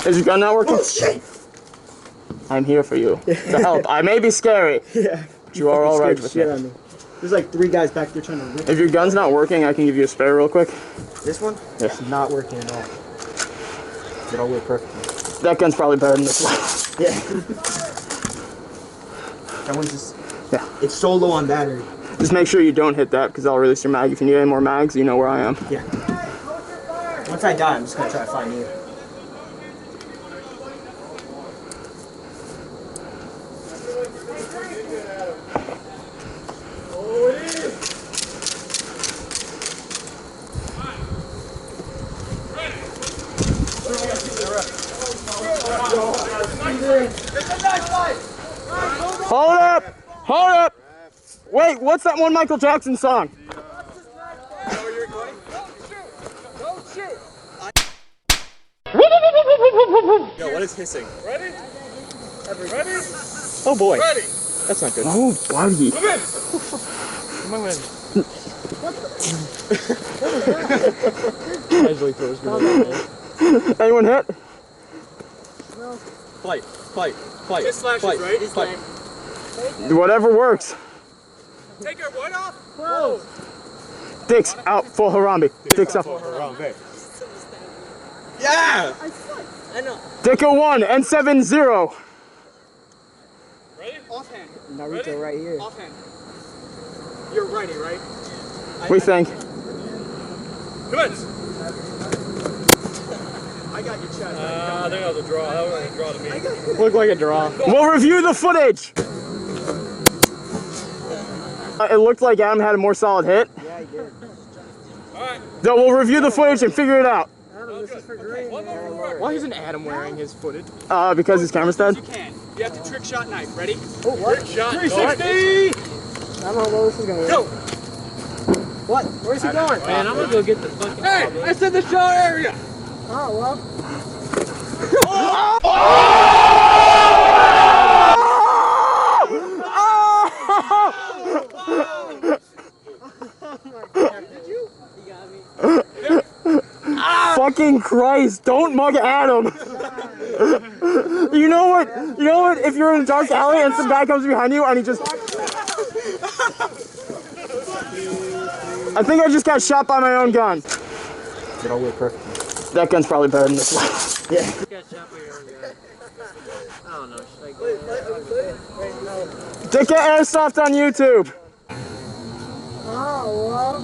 Is your gun not working? Oh shit! I'm here for you to help. I may be scary. Yeah. But you are all right with shit me. on me. There's like 3 guys back there trying to rip. If your gun's not working, I can give you a spare real quick. This one? Yeah. It's not working at all. It all worked perfectly. That gun's probably better than this one. Yeah. That one's just... Yeah. It's so low on battery. Just make sure you don't hit that, because I'll release your mag. If you need any more mags, you know where I am. Yeah. Once I die, I'm just gonna try to find you. Hold up! Hold up! Wait, what's that one Michael Jackson song? Yo, what is hissing? Ready? Everybody? Oh boy. Ready? That's not good. Oh, buddy. Come in. Come on, man. Casually throws grenade. Anyone hit? Fight. His slashes, Fight. right? Fight. Whatever works. Take your what off? Whoa. Dicks out for Harambe. Dicks out. Yeah! I know. Dicka 1 and 7-0. Ready? Offhand. Naruto right here. Offhand. You're ready, right? We think. Commence. I got your chest. I think that was a draw. That was a draw to me. Looked like a draw. We'll review the footage. It looked like Adam had a more solid hit. Yeah, he did. Alright. So we'll review the footage and figure it out. Adam, this is for great. One more for Why isn't Adam wearing his footage? Because his camera's dead. You can. You have to trick shot knife. Ready? Oh, what? Trick shot. 360! I don't know where this is going. Go. What? Where's he going? Man, I'm gonna go get the fucking... Hey, I said the show area. Oh, well. Fucking Christ, don't mug Adam. You know what? If you're in a dark alley and some guy comes behind you and he just... I think I just got shot by my own gun. It all worked perfectly. That gun's probably better than this one. Yeah. I don't know. Dicka Airsoft on YouTube. Oh, well.